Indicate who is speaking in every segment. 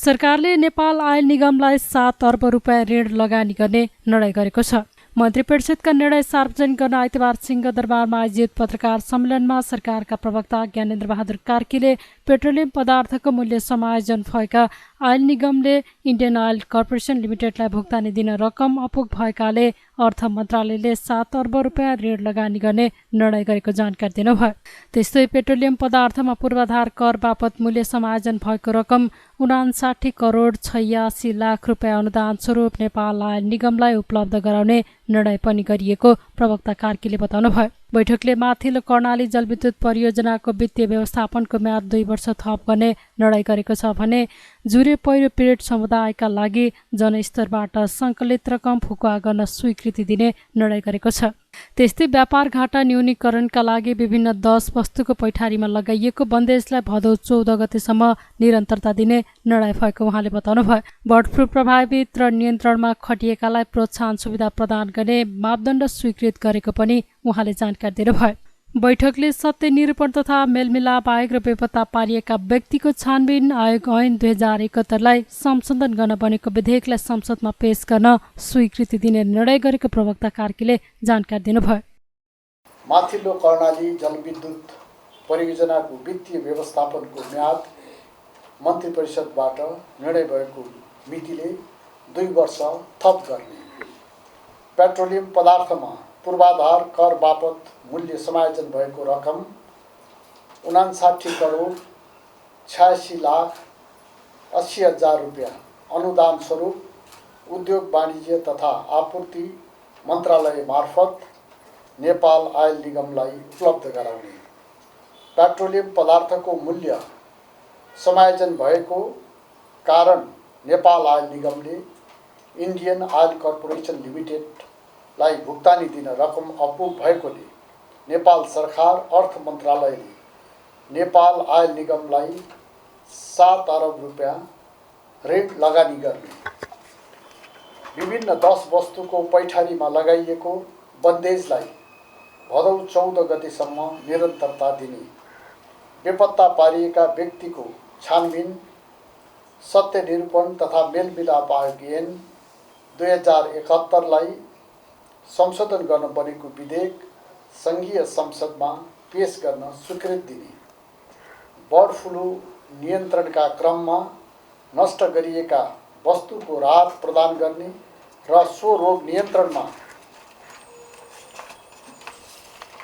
Speaker 1: सरकारले नेपाल आयल निगमलाई 7 अर्ब रुपियाँ ऋण लगानी गर्ने निर्णय गरेको छ। मन्त्री परिषदका निर्णय सार्वजनिक गर्न आइतबार सिंहदरबारमा आयोजित पत्रकार सम्मेलनमा सरकारका प्रवक्ता ज्ञानेन्द्र बहादुर कार्कीले पेट्रोलियम पदार्थको मूल्य समायोजन भएका आयल निगमले इन्डियन आयल कर्पोरेसन लिमिटेडलाई भुक्तानी दिन रकम अपुग भएकाले अर्थ मन्त्रालयले 7 अर्ब रुपियाँ ऋण लगानी गर्ने निर्णय गरेको जानकारी दिनुभयो। त्यस्तै पेट्रोलियम पदार्थमा पूर्वाधार कर बापत मूल्य समायोजन भएको रकम 59 करोड 86 लाख रुपियाँ अनुदान स्वरूप नेपाल आयल निगमलाई उपलब्ध गराउने निर्णय पनि गरिएको प्रवक्ता कार्कीले बताउनुभयो। बैठकले माथिल्लो कर्णाली जलविद्युत परियोजनाको वित्तीय व्यवस्थापनको म्याद 2 वर्ष थप गर्ने निर्णय गरेको छ भने जुरे पहिरो पीडित समुदायका लागि जनस्तरबाट सङ्कलित रकम फुकुवा गर्न स्वीकृति दिने निर्णय गरेको छ। त्यस्तै व्यापार घाटा न्यूनीकरणका लागि विभिन्न 10 वस्तुको पैठारीमा लगाइएको बन्देजलाई भदौ 14 गतेसम्म निरन्तरता दिने निर्णय भएको उहाँले बताउनुभयो। बर्ड फ्लू प्रभावित र नियन्त्रणमा खटिएकालाई प्रोत्साहन सुविधा प्रदान गर्ने मापदण्ड स्वीकृत गरेको पनि उहाँले जानकारी दिनुभयो। बैठकले सत्य निरूपण तथा मेलमिलाप आयोग र बेपत्ता पारिएका व्यक्तिको छानबिन आयोग ऐन 2071लाई संशोधन गर्न बनेको विधेयकलाई संसदमा पेश गर्न स्वीकृति दिने निर्णय गरेको प्रवक्ता कार्कीले जानकारी दिनुभयो।
Speaker 2: माथिल्लो कर्णाली जलविद्युत परियोजनाको वित्तीय व्यवस्थापनको म्याद मन्त्री परिषदबाट निर्णय भएको मितिले 2 वर्ष थप गर्ने, पेट्रोलियम पदार्थमा पूर्वाधार कर बापत मूल्य समायोजन भएको रकम 59 करोड 86 लाख 80 हजार रुपियाँ अनुदान स्वरूप उद्योग वाणिज्य तथा आपूर्ति मन्त्रालय मार्फत नेपाल आयल निगमलाई उपलब्ध गराउने, पेट्रोलियम पदार्थको मूल्य समायोजन भएको कारण नेपाल आयल निगमले इन्डियन आयल कर्पोरेसन लिमिटेडलाई भुक्तानी दिन रकम अपुग भएकोले नेपाल सरकार अर्थ मन्त्रालयले नेपाल आयल निगमलाई 7 अर्ब रुपियाँ ऋण लगानी गर्ने, विभिन्न 10 वस्तुको पैठारीमा लगाइएको बन्देजलाई भदौ 14 गतेसम्म निरन्तरता दिने, बेपत्ता पारिएका व्यक्तिको छानबिन सत्य निरूपण तथा मेलमिलाप आयोग ऐन 2071लाई संशोधन गर्न बनेको विधेयक सङ्घीय संसदमा पेश गर्न स्वीकृति दिने, बर्ड फ्लू नियन्त्रणका क्रममा नष्ट गरिएका वस्तुको राहत प्रदान गर्ने र सो रोग नियन्त्रणमा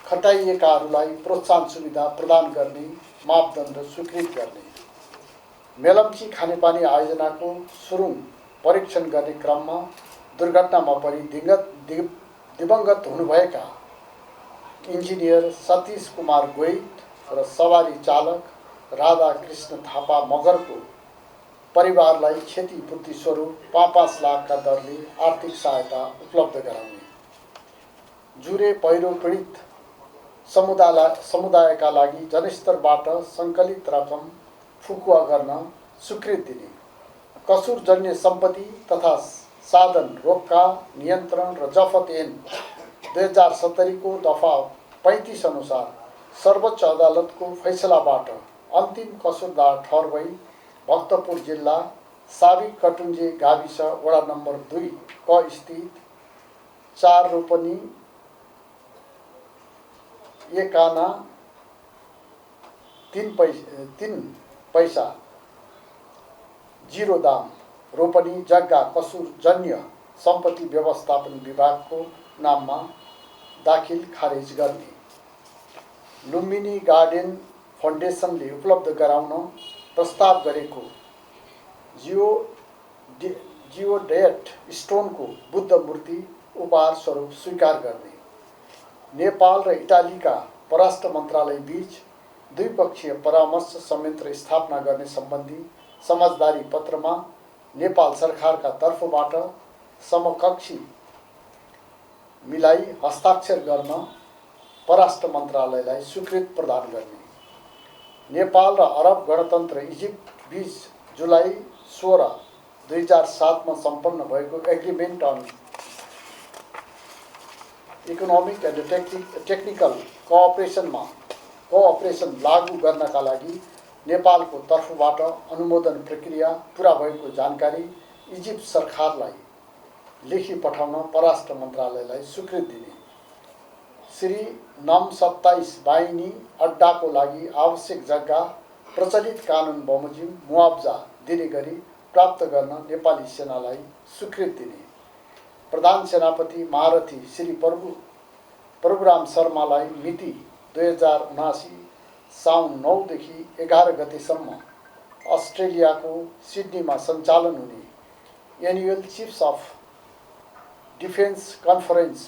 Speaker 2: खटाइएकाहरूलाई प्रोत्साहन सुविधा प्रदान गर्ने मापदण्ड स्वीकृत गर्ने, मेलम्ची खानेपानी आयोजनाको सुरुङ परीक्षण गर्ने क्रममा दुर्घटनामा परि दिवंगत हुनुभएका इन्जिनियर सतीश कुमार गोइट र सवारी चालक राधाकृष्ण थापा मगरको परिवारलाई क्षतिपूर्ति स्वरूप 5-5 लाखका दरले आर्थिक सहायता उपलब्ध गराउने, जुरे पहिरो पीडित समुदायका लागि जनस्तरबाट सङ्कलित रकम फुकुवा गर्न स्वीकृति दिने, कसुरजन्य सम्पत्ति तथा साधन रोक्का नियन्त्रण र जफत ऐन 2070 को दफा 35 अनुसार सर्वोच्च अदालतको फैसलाबाट अन्तिम कसुरदार ठहर भई भक्तपुर जिल्ला साबिक कटुन्जे गाविस वडा नम्बर 2 क स्थित 4 रोपनी 1 आना 3 पैसा 0 दाम रोपनी जग्गा कसुरजन्य सम्पत्ति व्यवस्थापन विभागको नाममा दाखिल खारेज गर्ने, लुम्बिनी गार्डन फाउन्डेसनले उपलब्ध गराउन प्रस्ताव गरेको जियोडेट स्टोनको बुद्ध मूर्ति उपहार स्वरूप स्वीकार गर्ने, नेपाल र इटालीका परराष्ट्र मन्त्रालय बीच द्विपक्षीय परामर्श संयन्त्र स्थापना गर्ने सम्बन्धी समझदारी पत्रमा नेपाल सरकारका तर्फबाट समकक्षी मिलाई हस्ताक्षर गर्न परराष्ट्र मन्त्रालयलाई स्वीकृति प्रदान गर्ने, नेपाल र अरब गणतन्त्र इजिप्ट बीच जुलाई 16, 2007 मा सम्पन्न भएको agreement on economic and technical cooperation लागू गर्नका लागि नेपालको तर्फबाट अनुमोदन प्रक्रिया पुरा भएको जानकारी इजिप्ट सरकारलाई लेखी पठाउन परराष्ट्र मन्त्रालयलाई स्वीकृति दिने। श्री नम 27 बाहिनी अड्डाको लागि आवश्यक जग्गा प्रचलित कानुन बमोजिम मुआब्जा दिने गरी प्राप्त गर्न नेपाली सेनालाई स्वीकृति दिने। प्रधान सेनापति महारथी श्री प्रभुराम शर्मालाई मिति 2079 साउन 9 देखि 11 गतेसम्म अस्ट्रेलियाको सिडनीमा सञ्चालन हुने एनुअल चिफ्स अफ डिफेन्स कन्फरेन्स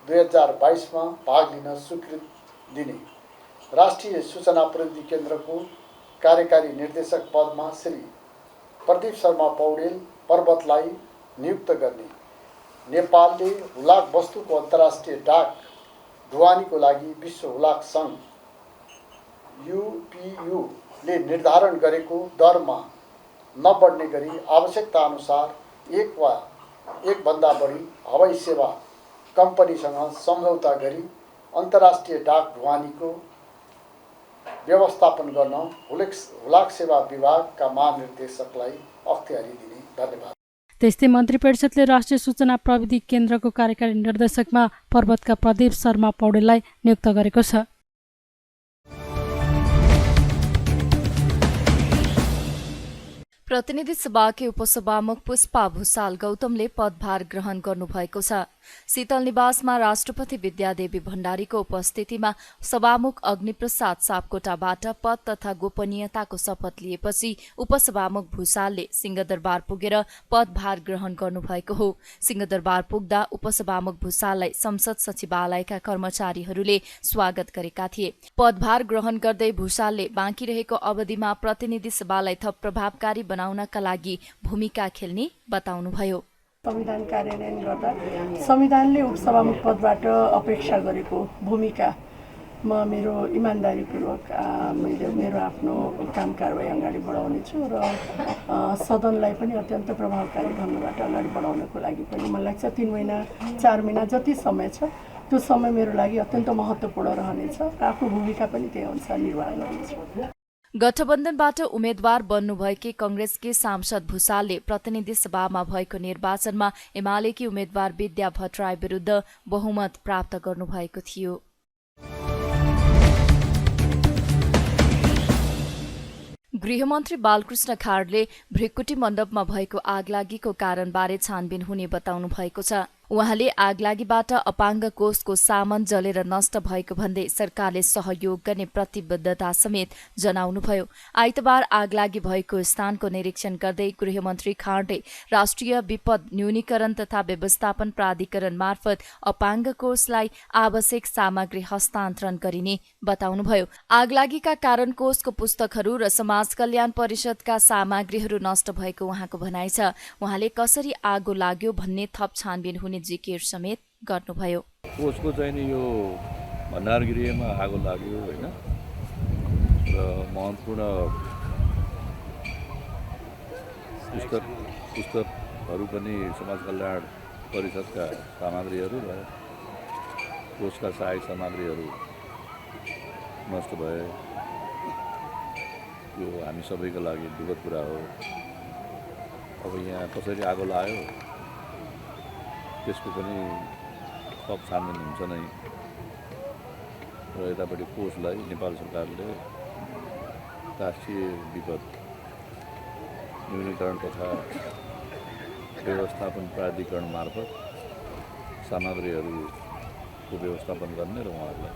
Speaker 2: 2022 मा भाग लिन स्वीकृति दिने। राष्ट्रिय सूचना प्रविधि केन्द्रको कार्यकारी निर्देशक पदमा श्री प्रदीप शर्मा पौडेल पर्वतलाई नियुक्त गर्ने। नेपालले हुलाक वस्तुको अन्तर्राष्ट्रिय डाक ढुवानीको लागि विश्व हुलाक सङ्घ UPU ले निर्धारण गरेको दरमा नबढ्ने गरी आवश्यकता अनुसार एक भन्दा बढी हवाई सेवा कम्पनीसँग सम्झौता गरी अन्तर्राष्ट्रिय डाक ढुवानीको व्यवस्थापन गर्न हुलाक सेवा विभागका महानिर्देशकलाई अख्तियारी दिने। धन्यवाद।
Speaker 1: त्यस्तै मन्त्री परिषदले राष्ट्रिय सूचना प्रविधि केन्द्रको कार्यकारी निर्देशकमा पर्वतका प्रदीप शर्मा पौडेललाई नियुक्त गरेको छ।
Speaker 3: प्रतिनिधि सभाकी उपसभामुख पुष्पा भुसाल गौतमले पदभार ग्रहण गर्नुभएको छ। शीतल निवासमा राष्ट्रपति विद्यादेवी भण्डारीको उपस्थितिमा सभामुख अग्निप्रसाद सापकोटाबाट पद तथा गोपनीयताको शपथ लिएपछि उपसभामुख भुसालले सिंहदरबार पुगेर पदभार ग्रहण गर्नुभएको हो। सिंहदरबार पुग्दा उपसभामुख भुसाललाई संसद सचिवालयका कर्मचारीहरूले स्वागत गरेका थिए। पदभार ग्रहण गर्दै भुसालले बाँकी रहेको अवधिमा प्रतिनिधि सभालाई थप प्रभावकारी बनाउनका लागि भूमिका खेल्ने बताउनुभयो।
Speaker 4: संविधान कार्यान्वयन गर्दा संविधानले उपसभामुख पदबाट अपेक्षा गरेको भूमिकामा मेरो इमान्दारीपूर्वक मेरो आफ्नो काम कारबाही अगाडि बढाउनेछु र सदनलाई पनि अत्यन्त प्रभावकारी ढङ्गबाट अगाडि बढाउनको लागि पनि मलाई लाग्छ 3 महिना 4 महिना जति समय छ त्यो समय मेरो लागि अत्यन्त महत्त्वपूर्ण रहनेछ र आफ्नो भूमिका पनि त्यही अनुसार निर्वाह गर्नेछु।
Speaker 3: गठबन्धनबाट उम्मेद्वार बन्नुभएकी कंग्रेसकी सांसद भुसालले प्रतिनिधि सभामा भएको निर्वाचनमा एमालेकी उम्मेद्वार विद्या भट्टराई विरुद्ध बहुमत प्राप्त गर्नुभएको थियो। गृहमन्त्री बालकृष्ण खाडले भृकुटी मण्डपमा भएको आगलागीको कारणबारे छानबिन हुने बताउनु भएको छ। उहाँले आगलागीबाट अपाङ्ग कोषको सामान जलेर नष्ट भएको भन्दै सरकारले सहयोग गर्ने प्रतिबद्धता समेत जनाउनुभयो। आइतबार आगलागी भएको स्थानको निरीक्षण गर्दै गृहमन्त्री खाडले राष्ट्रिय विपद न्यूनीकरण तथा व्यवस्थापन प्राधिकरण मार्फत अपाङ्ग कोषलाई आवश्यक सामग्री हस्तान्तरण गरिने बताउनुभयो। आगलागीका कारण कोषको पुस्तकहरू र समाज कल्याण परिषदका सामग्रीहरू नष्ट भएको उहाँको भनाइ छ। उहाँले कसरी आगो लाग्यो भन्ने थप छानबिन हुने जिकिर समेत गर्नुभयो।
Speaker 5: कोषको चाहिँ नि यो भण्डारगृहमा आगो लाग्यो होइन र महत्त्वपूर्ण पुस्तकहरू पनि समाज कल्याण परिषदका सामग्रीहरू र कोषका सहायक सामग्रीहरू नष्ट भए। यो हामी सबैको लागि दुःखद कुरा हो। अब यहाँ कसरी आगो लाग्यो त्यसको पनि थप छानबिन हुन्छ नै र यतापट्टि कोषलाई नेपाल सरकारले राष्ट्रिय विपद न्यूनीकरण तथा व्यवस्थापन प्राधिकरण मार्फत सामग्रीहरूको व्यवस्थापन गर्ने र उहाँहरूलाई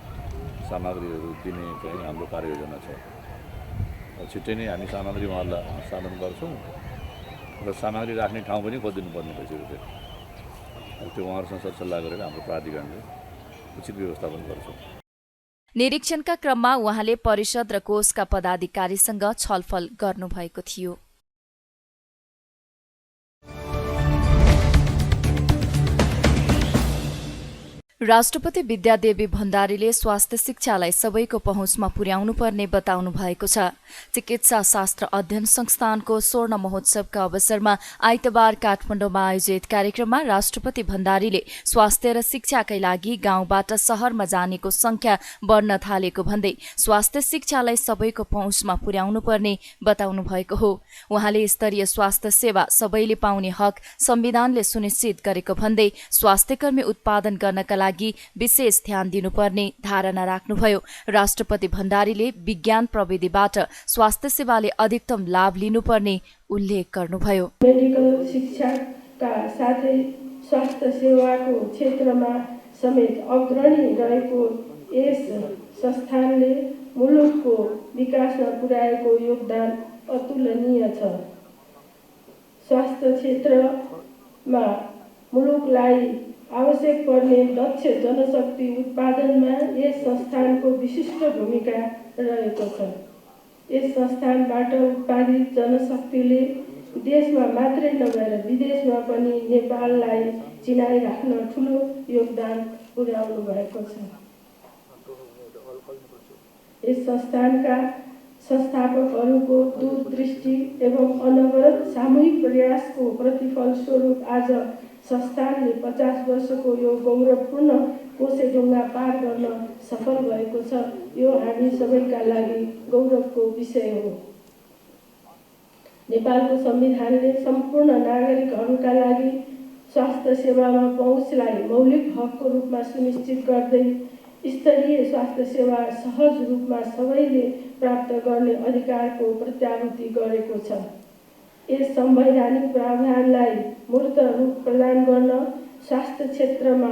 Speaker 5: सामग्रीहरू दिने चाहिँ हाम्रो कार्ययोजना छ। छिट्टै नै हामी सामग्री उहाँहरूलाई हस्तान्तरण गर्छौँ र सामग्री राख्ने ठाउँ पनि खोजिदिनु पर्ने भइसकेको थियो। त्यो उहाँहरूसँग सरसल्लाह गरेर हाम्रो प्राधिकरणले उचित व्यवस्थापन गर्छौँ।
Speaker 3: निरीक्षणका क्रममा उहाँले परिषद र कोषका पदाधिकारीसँग छलफल गर्नुभएको थियो। राष्ट्रपति विद्यादेवी भण्डारीले स्वास्थ्य शिक्षालाई सबैको पहुँचमा पुर्याउनु पर्ने बताउनु भएको छ। चिकित्सा शास्त्र अध्ययन संस्थानको स्वर्ण महोत्सवका अवसरमा आइतबार काठमाडौँमा आयोजित कार्यक्रममा राष्ट्रपति भण्डारीले स्वास्थ्य र शिक्षाकै लागि गाउँबाट शहरमा जानेको संख्या बढ्न थालेको भन्दै स्वास्थ्य शिक्षालाई सबैको पहुँचमा पुर्याउनु पर्ने बताउनु भएको हो। उहाँले स्तरीय स्वास्थ्य सेवा सबैले पाउने हक संविधानले सुनिश्चित गरेको भन्दै स्वास्थ्यकर्मी उत्पादन गर्नका लागि विशेष ध्यान दिनुपर्ने धारणा राख्नुभयो। राष्ट्रपति भण्डारीले विज्ञान प्रविधिबाट स्वास्थ्य सेवाले अधिकतम लाभ लिनुपर्ने उल्लेख गर्नुभयो।
Speaker 6: मेडिकल शिक्षाका साथै स्वास्थ्य सेवाको क्षेत्रमा समेत अग्रणी रहेको यस संस्थानले मुलुकको विकासमा पुर्याएको योगदान अतुलनीय छ। स्वास्थ्य क्षेत्रमा मुलुकलाई आवश्यक पर्ने दक्ष जनशक्ति उत्पादनमा यस संस्थानको विशिष्ट भूमिका रहेको छ। यस संस्थानबाट उत्पादित जनशक्तिले देशमा मात्रै नभएर विदेशमा पनि नेपाललाई चिनाइराख्न ठूलो योगदान पुर्याउनु भएको छ। यस संस्थानका संस्थापकहरूको दूरदृष्टि एवं अनवरत सामूहिक प्रयासको प्रतिफल स्वरूप आज संस्थानले 50 वर्षको यो गौरवपूर्ण कोसेढुङ्गा पार गर्न सफल भएको छ। यो हामी सबैका लागि गौरवको विषय हो। नेपालको संविधानले सम्पूर्ण नागरिकहरूका लागि स्वास्थ्य सेवामा पहुँचलाई मौलिक हकको रूपमा सुनिश्चित गर्दै स्तरीय स्वास्थ्य सेवा सहज रूपमा सबैले प्राप्त गर्ने अधिकारको प्रत्याभूति गरेको छ। यस संवैधानिक प्रावधानलाई मूर्त रूप प्रदान गर्न स्वास्थ्य क्षेत्रमा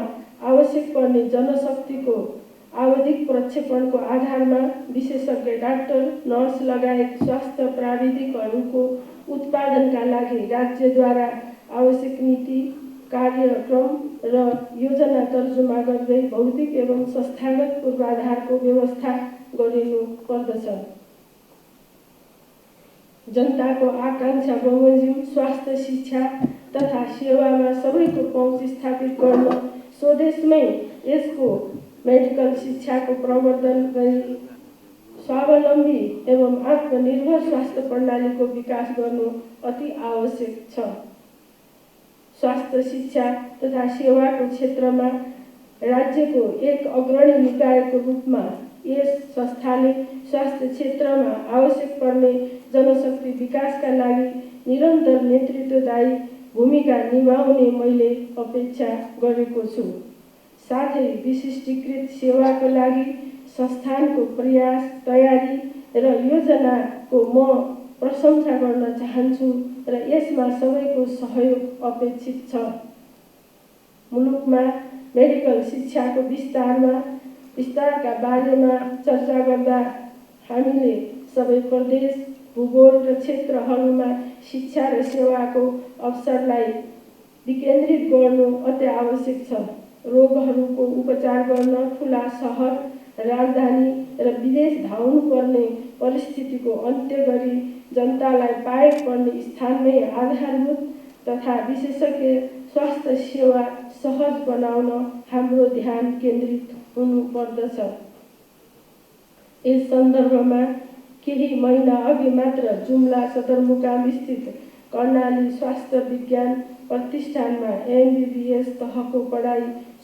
Speaker 6: आवश्यक पर्ने जनशक्तिको आवधिक प्रक्षेपणको आधारमा विशेषज्ञ डाक्टर, नर्स लगायत स्वास्थ्य प्राविधिकहरूको उत्पादनका लागि राज्यद्वारा आवश्यक नीति, कार्यक्रम र योजना तर्जुमा गर्दै भौतिक एवं संस्थागत पूर्वाधारको व्यवस्था गरिनु पर्दछ। जनताको आकांक्षा बमोजिम स्वास्थ्य शिक्षा तथा सेवामा सबैको पहुँच स्थापित गर्न स्वदेशमै यसको मेडिकल शिक्षाको प्रवर्धन गरी स्वावलम्बी एवं आत्मनिर्भर स्वास्थ्य प्रणालीको विकास गर्नु अति आवश्यक छ। स्वास्थ्य शिक्षा तथा सेवाको क्षेत्रमा राज्यको एक अग्रणी निकायको रूपमा यस संस्थाले स्वास्थ्य क्षेत्रमा आवश्यक पर्ने जनशक्ति विकासका लागि निरन्तर नेतृत्वदायी भूमिका निभाउने मैले अपेक्षा गरेको छु। साथै विशिष्टीकृत सेवाको लागि संस्थानको प्रयास, तयारी र योजनाको म प्रशंसा गर्न चाहन्छु र यसमा सबैको सहयोग अपेक्षित छ। मुलुकमा मेडिकल शिक्षाको विस्तारका बारेमा चर्चा गर्दा हामीले सबै प्रदेश, भूगोल र क्षेत्रहरूमा शिक्षा र सेवाको अवसरलाई विकेन्द्रित गर्नु अति आवश्यक छ। रोगहरूको उपचार गर्न ठुला सहर, राजधानी र विदेश धाउनु पर्ने परिस्थितिको अन्त्य गरी जनतालाई पाएक पर्ने स्थानमै आधारभूत तथा विशेषज्ञ स्वास्थ्य सेवा सहज बनाउन हाम्रो ध्यान केन्द्रित हुनु पर्दछ। यस सन्दर्भमा केही महिना अघि मात्र जुम्ला सदरमुकाम स्थित कर्णाली स्वास्थ्य विज्ञान प्रतिष्ठानमा MBBS तहको पढाइ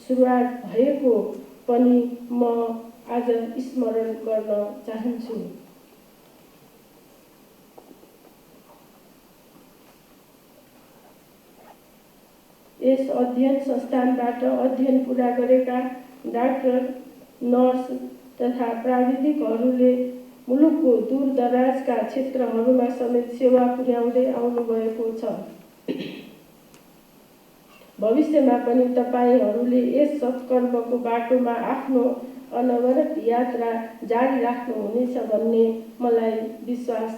Speaker 6: सुरुवात भएको पनि म आज स्मरण गर्न चाहन्छु। यस अध्ययन संस्थानबाट अध्ययन पुरा गरेका डाक्टर, नर्स तथा प्राविधिकहरूले मुलुकको दूरदराजका क्षेत्रहरूमा समेत सेवा पुर्याउँदै आउनुभएको छ। भविष्यमा पनि तपाईहरूले यस सत्कर्मको बाटोमा आफ्नो अनवरत यात्रा जारी राख्नुहुनेछ भन्ने मलाई विश्वास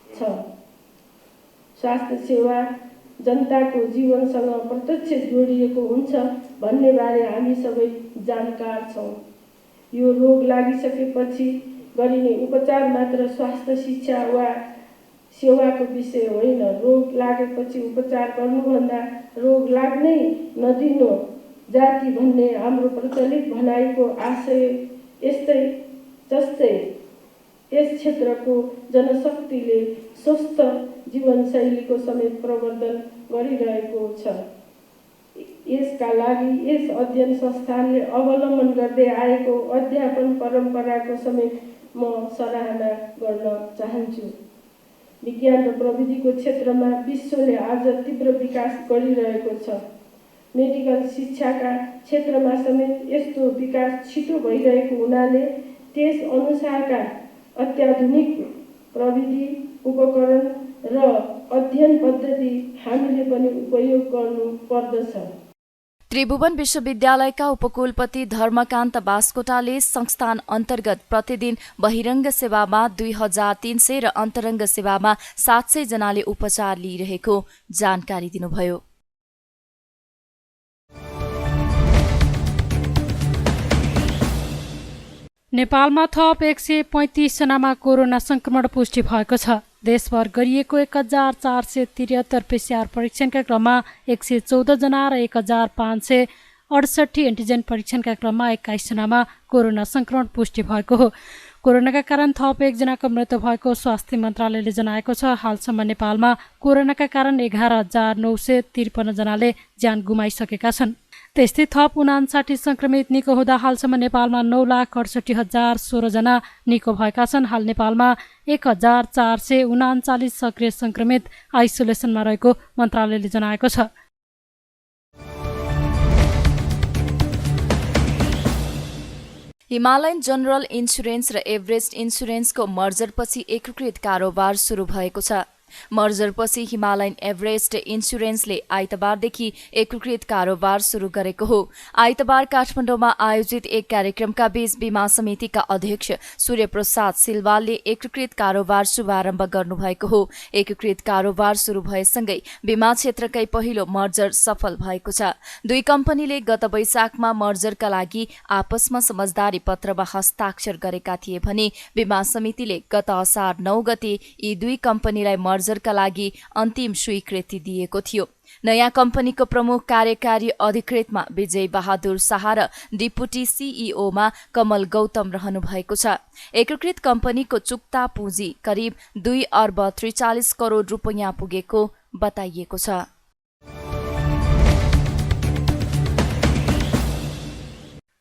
Speaker 6: छ। स्वास्थ्य सेवा जनताको जीवनसँग प्रत्यक्ष जोडिएको हुन्छ भन्ने बारे हामी सबै जानकार छौँ। यो रोग लागिसकेपछि गरिने उपचार मात्र स्वास्थ्य शिक्षा वा सेवाको विषय होइन। रोग लागेपछि उपचार गर्नुभन्दा रोग लाग्नै नदिनु जाति भन्ने हाम्रो प्रचलित भनाइको आशय जस्तै यस क्षेत्रको जनशक्तिले स्वस्थ जीवनशैलीको समेत प्रवर्धन गरिरहेको छ। यसका लागि यस अध्ययन संस्थानले अवलम्बन गर्दै आएको अध्यापन परम्पराको समेत म सराहना गर्न चाहन्छु। विज्ञान र प्रविधिको क्षेत्रमा विश्वले आज तीव्र विकास गरिरहेको छ। मेडिकल शिक्षाका क्षेत्रमा समेत यस्तो विकास छिटो भइरहेको हुनाले त्यस अनुसारका अत्याधुनिक प्रविधि उपकरण र अध्ययन पद्धति हामीले पनि उपयोग गर्नु पर्दछ।
Speaker 3: त्रिभुवन विश्वविद्यालयका उपकुलपति धर्मकान्त बास्कोटाले संस्थान अन्तर्गत प्रतिदिन बहिरङ्ग सेवामा 2300 र अन्तरङ्ग सेवामा 700 जनाले उपचार लिइरहेको जानकारी दिनुभयो।
Speaker 1: नेपालमा थप 135 जनामा कोरोना संक्रमण पुष्टि भएको छ। देशभर गरिएको 1473 PCR परीक्षणका क्रममा 114 जना र 1568 एन्टिजेन परीक्षणका क्रममा 21 जनामा कोरोना संक्रमण पुष्टि भएको हो। कोरोनाका कारण थप 1 जनाको मृत्यु भएको स्वास्थ्य मन्त्रालयले जनाएको छ। हालसम्म नेपालमा कोरोनाका कारण 11,953 जनाले ज्यान गुमाइसकेका छन्। त्यस्तै थप 59 संक्रमित निको हुँदा हालसम्म नेपालमा 9,68,016 जना निको भएका छन्। हाल नेपालमा 1,439 सक्रिय संक्रमित आइसोलेसनमा रहेको मन्त्रालयले जनाएको छ।
Speaker 3: हिमालयन जनरल इन्सुरेन्स र एभरेस्ट इन्सुरेन्सको मर्जरपछि एकीकृत कारोबार सुरु भएको छ। मर्जरपछि हिमालयन एभरेस्ट इन्सुरेन्सले आइतबारदेखि एकीकृत कारोबार सुरु गरेको हो। आइतबार काठमाडौँमा आयोजित एक कार्यक्रमका बीच बीमा समितिका अध्यक्ष सूर्यप्रसाद सिलवालले एकीकृत कारोबार शुभारम्भ गर्नुभएको हो। एकीकृत कारोबार सुरु भएसँगै बीमा क्षेत्रकै पहिलो मर्जर सफल भएको छ। दुई कम्पनीले गत वैशाखमा मर्जरका लागि आपसमा समझदारी पत्रमा हस्ताक्षर गरेका थिए भने बीमा समितिले गत असार 9 गते यी दुई कम्पनीलाई मर्जरका लागि अन्तिम स्वीकृति दिएको थियो। नयाँ कम्पनीको प्रमुख कार्यकारी अधिकृतमा विजय बहादुर शाह र डिपुटी सीईओमा कमल गौतम रहनु भएको छ। एकीकृत कम्पनीको चुक्ता पुँजी करिब 2 अर्ब 43 करोड रुपैयाँ पुगेको बताइएको छ।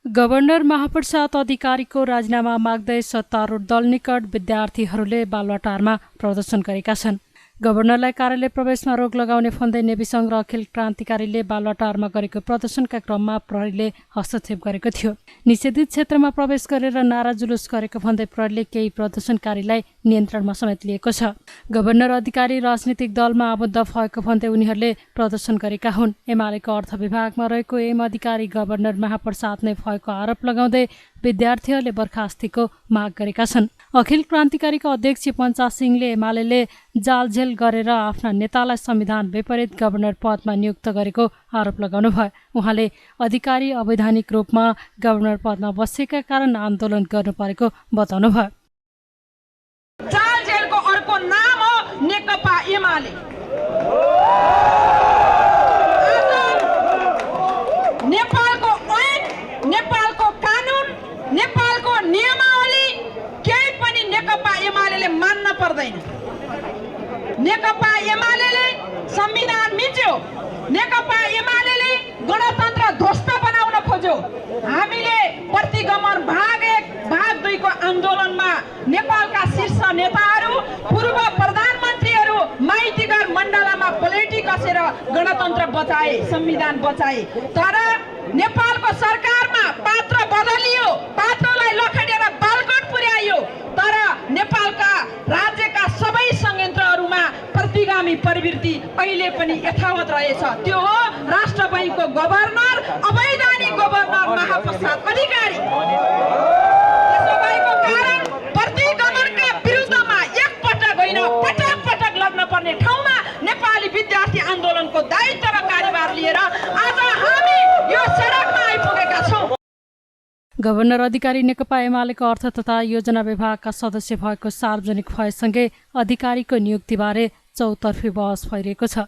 Speaker 1: गभर्नर महाप्रसाद अधिकारीको राजीनामा माग्दै सत्तारूढ दल निकट विद्यार्थीहरूले बालुवाटारमा प्रदर्शन गरेका छन्। गभर्नरलाई कार्यालय प्रवेशमा रोक लगाउने भन्दै नेवी सङ्घ र अखिल क्रान्तिकारीले बालुवाटारमा गरेको प्रदर्शनका क्रममा प्रहरीले हस्तक्षेप गरेको थियो। निषेधित क्षेत्रमा प्रवेश गरेर नारा जुलुस गरेको भन्दै प्रहरीले केही प्रदर्शनकारीलाई नियन्त्रणमा समेत लिएको छ। गभर्नर अधिकारी राजनीतिक दलमा आबद्ध भएको भन्दै उनीहरूले प्रदर्शन गरेका हुन्। एमालेको अर्थ विभागमा रहेको एम अधिकारी गभर्नर महाप्रसाद नै भएको आरोप लगाउँदै विद्यार्थीहरूले बर्खास्तीको माग गरेका छन्। अखिल क्रान्तिकारीका अध्यक्ष पञ्चास सिंहले एमाले जालझेल गरेर आफ्ना नेतालाई संविधान विपरीत गभर्नर पदमा नियुक्त गरेको आरोप लगाउनुभयो। उहाँले अधिकारी अवैधानिक रूपमा गभर्नर पदमा बसेका कारण आन्दोलन गर्नु परेको बताउनुभयो।
Speaker 7: जालझेलको अर्को नाम हो नेकपा एमाले। नेपालको ऐन, नेपालको कानुन, नेपालको नियमावली केही पनि नेकपा एमाले मान्न पर्दैन। नेकपा एमाले संविधान मिच्यो। नेकपा एमाले गणतन्त्र ध्वस्त बनाउन खोज्यो। हामीले प्रतिगमन भाग 1 भाग 2 को आन्दोलनमा नेपालका शीर्ष नेताहरू, पूर्व प्रधानमन्त्रीहरू माइतीघर मण्डलामा पलेटी कसेर गणतन्त्र बचाए, संविधान बचाए। तर नेपालको सरकारमा पात्र बदलियो, पात्रलाई लखेटेर बालकोट पुर्याइयो। तर नेपालका राज्यका सबै संयन्त्रहरूमा प्रतिगामी प्रवृत्ति अहिले पनि यथावत रहेछ। त्यो हो राष्ट्र बैङ्कको गभर्नर, अवैधानिक गभर्नर महाप्रसाद अधिकारी। त्यसो भएको कारण प्रतिगमनका विरुद्धमा एकपटक होइन पटक पटक लग्न पर्ने ठाउँमा नेपाली विद्यार्थी आन्दोलनको दायित्व र कार्यभार लिएर आज हामी यो सडकमा आइपुगेका छौँ।
Speaker 1: गभर्नर अधिकारी नेकपा एमालेको अर्थ तथा योजना विभागका सदस्य भएको सार्वजनिक भएसँगै अधिकारीको नियुक्तिबारे चौतर्फी बहस भइरहेको छ।